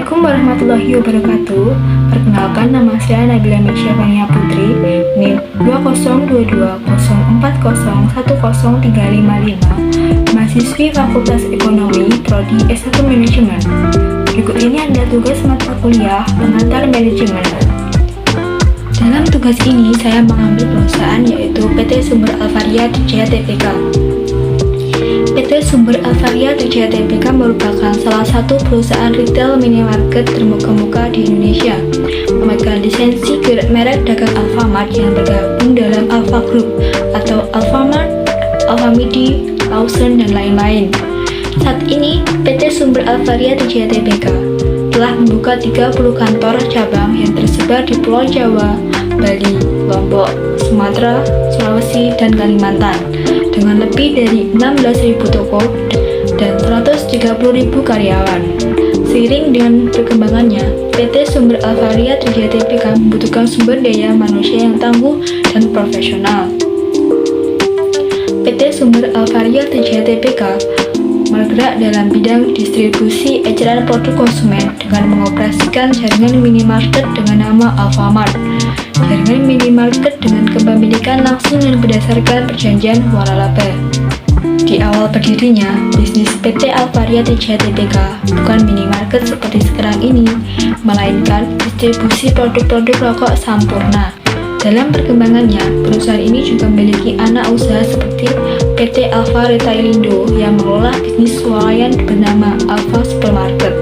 Assalamualaikum warahmatullahi wabarakatuh. Perkenalkan, nama saya Nabila Misyafania Putri, NIM 202040103555, mahasiswi Fakultas Ekonomi, Prodi S1 Manajemen. Berikut ini adalah tugas mata kuliah pengantar manajemen. Dalam tugas ini, saya mengambil perusahaan yaitu PT Sumber Alvaria Trijaya Tbk. PT Sumber Alvaria Trijaya Tbk merupakan salah satu perusahaan retail minimarket terkemuka di Indonesia, memegang lisensi merek dagang Alfamart yang bergabung dalam Alfa Group atau Alfamart, Alfamidi, Lawson, dan lain-lain. Saat ini, PT Sumber Alvaria Trijaya Tbk telah membuka 30 kantor cabang yang tersebar di Pulau Jawa, Bali, Lombok, Sumatera, Sulawesi, dan Kalimantan, dengan lebih dari 16.000 toko dan 130.000 karyawan. Seiring dengan perkembangannya, PT Sumber Alvaria Trijaya Tbk membutuhkan sumber daya manusia yang tangguh dan profesional. PT Sumber Alvaria Trijaya Tbk bergerak dalam bidang distribusi eceran produk konsumen dengan mengoperasikan jaringan minimarket dengan nama Alfamart. Jaringan minimarket dengan kepemilikan langsung dan berdasarkan perjanjian waralaba. Di awal berdirinya, bisnis PT Alvaria Trijaya Tbk bukan minimarket seperti sekarang ini, melainkan distribusi produk-produk rokok Sampurna. Dalam perkembangannya, perusahaan ini juga memiliki anak usaha seperti PT Alfa Retailindo yang mengelola bisnis swalayan bernama Alfa Supermarket.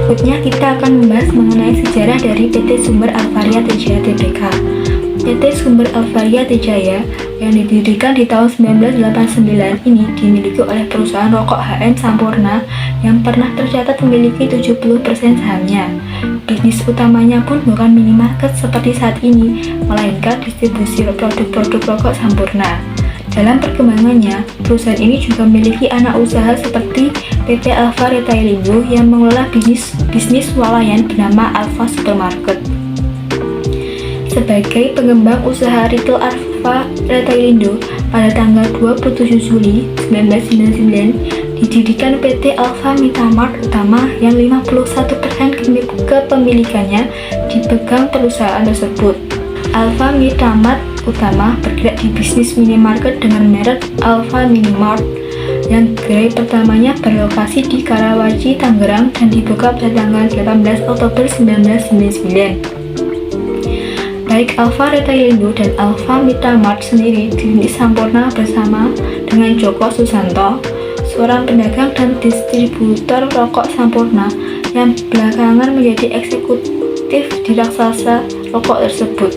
Berikutnya kita akan membahas mengenai sejarah dari PT Sumber Alvaria Trijaya Tbk. PT Sumber Alvaria Trijaya yang didirikan di tahun 1989 ini dimiliki oleh perusahaan rokok HM Sampurna yang pernah tercatat memiliki 70% sahamnya. Bisnis utamanya pun bukan minimarket seperti saat ini, melainkan distribusi produk-produk rokok Sampurna. Dalam perkembangannya, perusahaan ini juga memiliki anak usaha seperti PT Alfa Retailindo yang mengelola bisnis swalayan bernama Alfa Supermarket. Sebagai pengembang usaha retail Alfa Retailindo, pada tanggal 27 Juli 1999 didirikan PT Alfa Mitamart Utama yang 51% kepemilikannya dipegang perusahaan tersebut. Alfa Mitamart Utama bergerak di bisnis minimarket dengan merek Alfa Minimart yang gerai pertamanya berlokasi di Karawaci, Tangerang dan dibuka pada tanggal 18 Oktober 1999. Baik Alfa Retailindo dan Alfa Mitamart sendiri dirintis Sampurna bersama dengan Joko Susanto, seorang pedagang dan distributor rokok Sampurna yang belakangan menjadi eksekutif di raksasa rokok tersebut.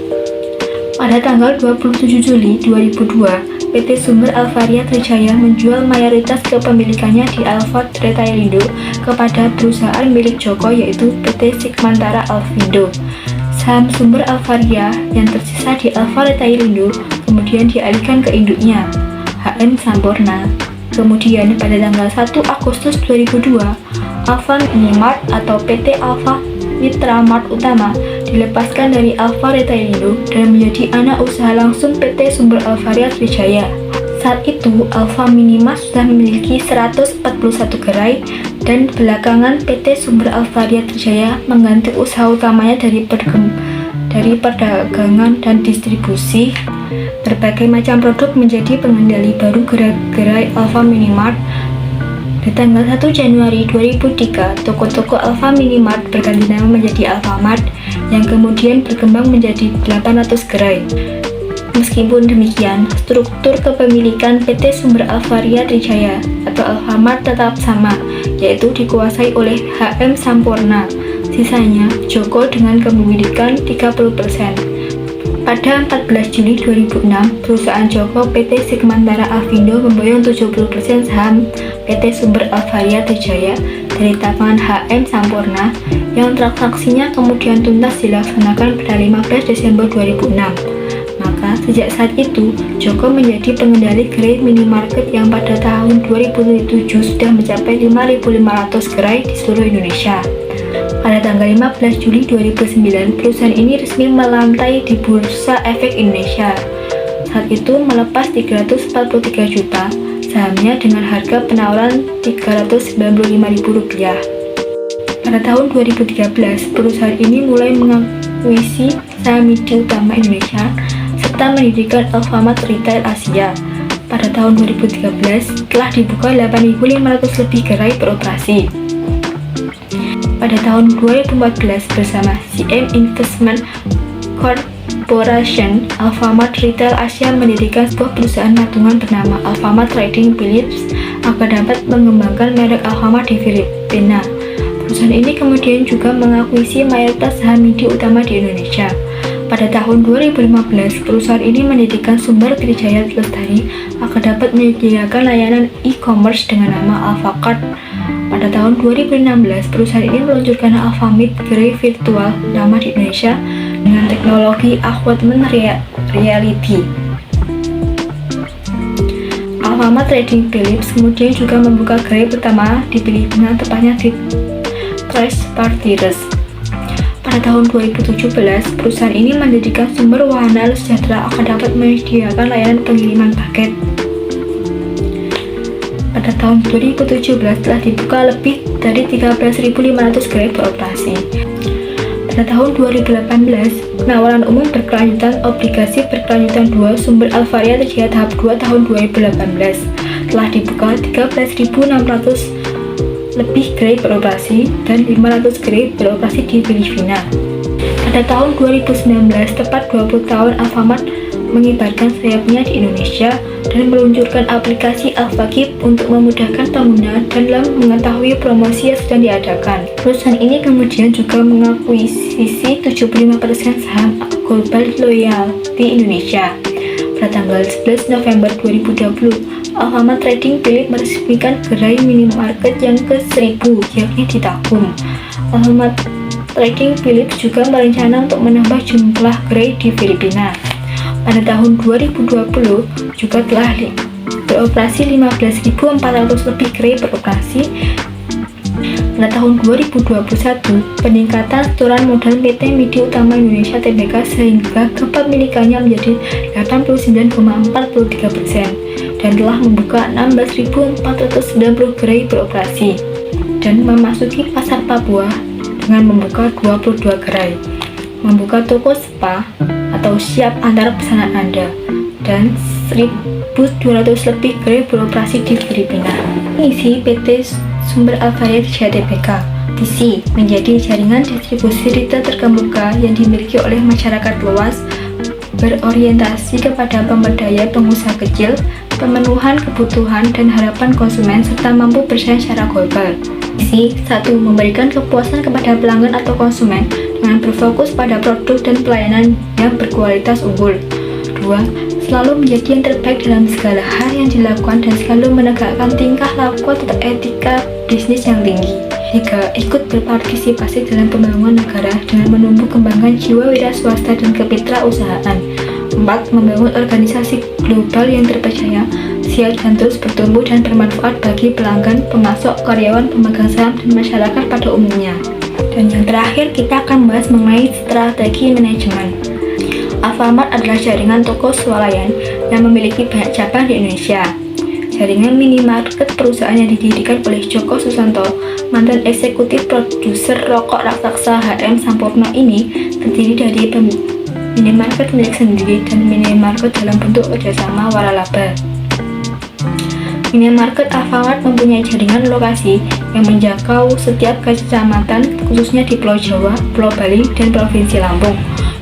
Pada tanggal 27 Juli 2002, PT Sumber Alvaria Trijaya menjual mayoritas kepemilikannya di Alfa Retailindo kepada perusahaan milik Joko yaitu PT Sigmantara Alfindo. Saham Sumber Alvaria yang tersisa di Alfa Retailindo kemudian dialihkan ke induknya, HM Sampurna. Kemudian pada tanggal 1 Agustus 2002, Alfa Minimart atau PT Alfa Mitra-Mart Utama dilepaskan dari Alfa Retailindo dan menjadi anak usaha langsung PT Sumber Alvaria Trijaya. Saat itu, Alfa Minimart sudah memiliki 141 gerai dan belakangan PT Sumber Alvaria Trijaya mengganti usaha utamanya dari perdagangan dan distribusi berbagai macam produk menjadi pengendali baru gerai Alfa Minimart. Di tanggal 1 Januari 2003, toko-toko Alfa Minimart berganti nama menjadi Alfamart yang kemudian berkembang menjadi 800 gerai. Meskipun demikian, struktur kepemilikan PT Sumber Alvaria Trijaya atau Alfamart tetap sama, yaitu dikuasai oleh HM Sampurna. Sisanya Joko dengan kepemilikan 30%. Pada 14 Juli 2006, perusahaan Joko PT Sigmantara Alfindo memboyong 70% saham PT Sumber Alvaria Trijaya dari tangan HM Sampurna yang transaksinya kemudian tuntas dilaksanakan pada 15 Desember 2006. Maka sejak saat itu, Joko menjadi pengendali gerai minimarket yang pada tahun 2007 sudah mencapai 5.500 gerai di seluruh Indonesia. Pada tanggal 15 Juli 2009, perusahaan ini resmi melantai di Bursa Efek Indonesia. Saat itu melepas 343 juta sahamnya dengan harga penawaran Rp395.000. Pada tahun 2013, perusahaan ini mulai mengakuisisi saham MIDI utama Indonesia serta mendirikan Alfamart Retail Asia. Pada tahun 2013, telah dibuka 8.500 lebih gerai beroperasi. Pada tahun 2014, bersama CM Investment Corporation, Alfamart Retail Asia mendirikan sebuah perusahaan patungan bernama Alfamart Trading Philips agar dapat mengembangkan merek Alfamart di Filipina. Perusahaan ini kemudian juga mengakuisisi mayoritas saham MIDI utama di Indonesia. Pada tahun 2015, perusahaan ini mendirikan Sumber Trijaya Lestari agar dapat menyediakan layanan e-commerce dengan nama Alfacart. Pada tahun 2016, perusahaan ini meluncurkan Alfamart Gerai Virtual pertama di Indonesia dengan teknologi augmented reality. Alfamart Trading Philips kemudian juga membuka gerai pertama di Filipina, tepatnya di Tres Partidas. Pada tahun 2017, perusahaan ini mendirikan Sumber Wahana Sejahtera agar dapat menyediakan layanan pengiriman paket. Pada tahun 2017 telah dibuka lebih dari 13.500 gerai beroperasi. Pada tahun 2018, penawaran umum berkelanjutan obligasi berkelanjutan 2 Sumber Alvaria Trijaya tahap 2 tahun 2018 telah dibuka 13.600 lebih gerai beroperasi dan 500 gerai beroperasi di Filipina. Pada tahun 2019, tepat 20 tahun Alfamart mengibarkan sayapnya di Indonesia dan meluncurkan aplikasi AlfaKeep untuk memudahkan pengguna dalam mengetahui promosi yang sedang diadakan. Perusahaan ini kemudian juga mengakuisisi 75% saham Global Loyalty Indonesia. Pada tanggal 11 November 2020, Alfamart Trading Philips meresmikan gerai minimarket yang ke-1000, yakni di Takum. Alfamart Trading Philips juga berencana untuk menambah jumlah gerai di Filipina. Pada tahun 2020 juga telah beroperasi 15.400 lebih gerai beroperasi. Pada tahun 2021, peningkatan setoran modal PT MIDI Utama Indonesia Tbk sehingga kepemilikannya menjadi 89,43% dan telah membuka 16.490 gerai beroperasi dan memasuki pasar Papua dengan membuka 22 gerai, membuka toko spa atau siap antar pesanan Anda, dan 1.200 lebih gerai beroperasi di Filipina. Misi PT Sumber Alvaria Trijaya Tbk (TC) menjadi jaringan distribusi retail terkemuka yang dimiliki oleh masyarakat luas, berorientasi kepada pemberdayaan pengusaha kecil, pemenuhan kebutuhan dan harapan konsumen, serta mampu bersaing secara global. Misi 1. Memberikan kepuasan kepada pelanggan atau konsumen dengan berfokus pada produk dan pelayanan yang berkualitas unggul. 2. Selalu menjadi yang terbaik dalam segala hal yang dilakukan dan selalu menegakkan tingkah laku atau etika bisnis yang tinggi. 3. Ikut berpartisipasi dalam pembangunan negara dengan menumbuh kembangkan jiwa wira swasta dan kewirausahaan. 4. Membangun organisasi global yang terpercaya, siap dan terus bertumbuh dan bermanfaat bagi pelanggan, pemasok, karyawan, pemegang saham, dan masyarakat pada umumnya. Dan yang terakhir, kita akan membahas mengenai strategi manajemen. Alfamart adalah jaringan toko swalayan yang memiliki banyak cabang di Indonesia. Jaringan minimarket perusahaan yang didirikan oleh Joko Susanto, mantan eksekutif produser rokok raksasa HM Sampurno ini, terdiri dari minimarket milik sendiri dan minimarket dalam bentuk kerjasama waralaba. Minimarket Alfamart mempunyai jaringan lokasi yang menjangkau setiap kecamatan, khususnya di Pulau Jawa, Pulau Bali, dan Provinsi Lampung.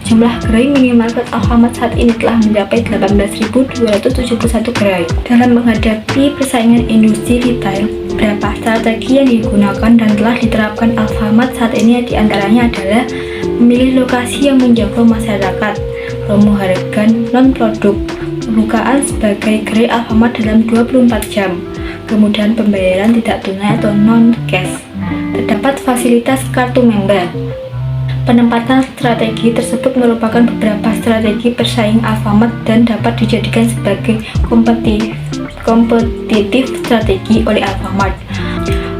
Jumlah gerai minimarket Alfamart saat ini telah mencapai 18.271 gerai. Dalam menghadapi persaingan industri retail, beberapa strategi yang digunakan dan telah diterapkan Alfamart saat ini diantaranya adalah memilih lokasi yang menjangkau masyarakat, promo harga non-produk, pembukaan sebagai gerai Alfamart dalam 24 jam, kemudian pembayaran tidak tunai atau non-cash, terdapat fasilitas kartu member. Penempatan strategi tersebut merupakan beberapa strategi bersaing Alfamart dan dapat dijadikan sebagai kompetitif strategi oleh Alfamart.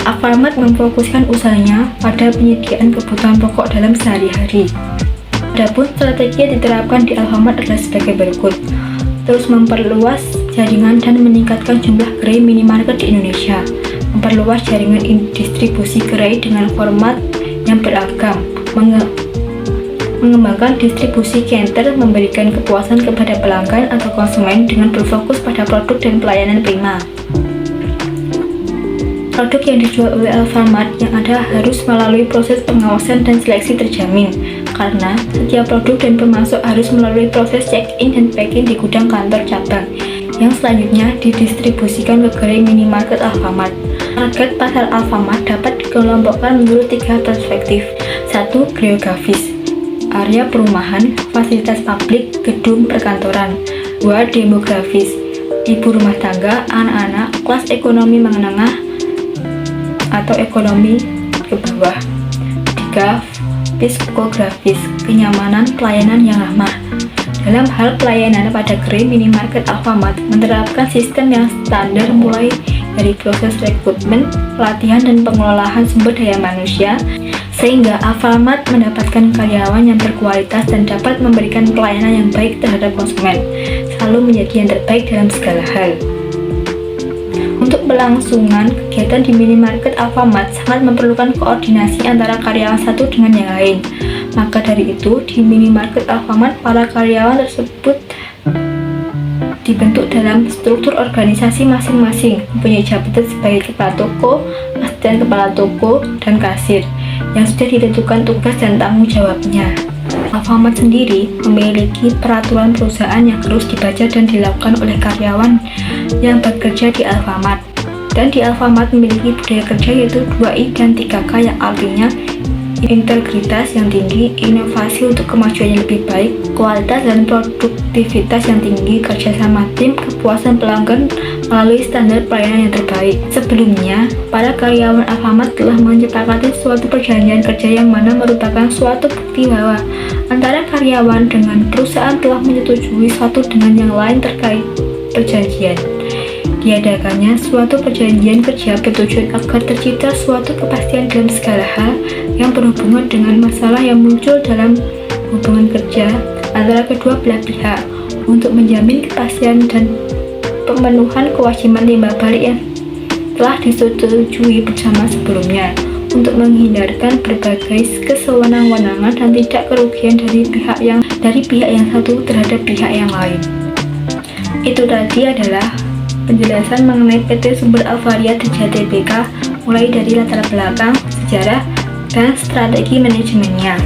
Alfamart memfokuskan usahanya pada penyediaan kebutuhan pokok dalam sehari-hari. Adapun strategi yang diterapkan di Alfamart adalah sebagai berikut: terus memperluas jaringan dan meningkatkan jumlah gerai minimarket di Indonesia, memperluas jaringan distribusi gerai dengan format yang beragam, mengembangkan distribusi counter, memberikan kepuasan kepada pelanggan atau konsumen dengan berfokus pada produk dan pelayanan prima. Produk yang dijual oleh Alfamart yang ada harus melalui proses pengawasan dan seleksi terjamin, karena setiap produk dan pemasok harus melalui proses check-in dan packing di gudang kantor cabang, yang selanjutnya didistribusikan ke gerai minimarket Alfamart. Target pasar Alfamart dapat dikelompokkan menurut 3 perspektif. 1. Geografis, area perumahan, fasilitas publik, gedung perkantoran. 2. Demografis, ibu rumah tangga, anak-anak, kelas ekonomi menengah atau ekonomi ke bawah. 3. Psikografis, kenyamanan pelayanan yang ramah. Dalam hal pelayanan pada gerai minimarket Alfamart menerapkan sistem yang standar mulai dari proses rekrutmen, pelatihan, dan pengelolaan sumber daya manusia, sehingga Alfamart mendapatkan karyawan yang berkualitas dan dapat memberikan pelayanan yang baik terhadap konsumen, selalu menjadi yang terbaik dalam segala hal. Untuk pelangsungan kegiatan di minimarket Alfamart sangat memerlukan koordinasi antara karyawan satu dengan yang lain. Maka dari itu, di minimarket Alfamart, para karyawan tersebut dibentuk dalam struktur organisasi masing-masing, mempunyai jabatan sebagai kepala toko, asisten kepala toko, dan kasir, yang sudah ditentukan tugas dan tanggung jawabnya. Alfamart sendiri memiliki peraturan perusahaan yang harus dibaca dan dilakukan oleh karyawan yang bekerja di Alfamart. Dan di Alfamart memiliki budaya kerja yaitu 2I dan 3K, yang artinya integritas yang tinggi, inovasi untuk kemajuan yang lebih baik, kualitas dan produktivitas yang tinggi, kerjasama tim, kepuasan pelanggan melalui standar pelayanan yang terbaik. Sebelumnya, para karyawan Alfamart telah menyepakati suatu perjanjian kerja yang mana merupakan suatu bukti bahwa antara karyawan dengan perusahaan telah menyetujui satu dengan yang lain terkait perjanjian. Diadakannya suatu perjanjian kerja bertujuan agar tercipta suatu kepastian dalam segala hal yang berhubungan dengan masalah yang muncul dalam hubungan kerja antara kedua belah pihak, untuk menjamin kepastian dan pemenuhan kewajiban timbal balik yang telah disetujui bersama sebelumnya, untuk menghindarkan berbagai kesewenang-wenangan dan tidak kerugian dari pihak yang satu terhadap pihak yang lain. Itu tadi adalah penjelasan mengenai PT Sumber Alvaria Teja Tbk, mulai dari latar belakang, sejarah, dan strategi manajemennya.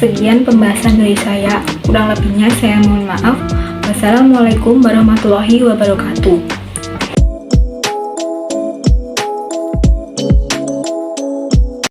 Sekian pembahasan dari saya, kurang lebihnya saya mohon maaf. Wassalamualaikum warahmatullahi wabarakatuh.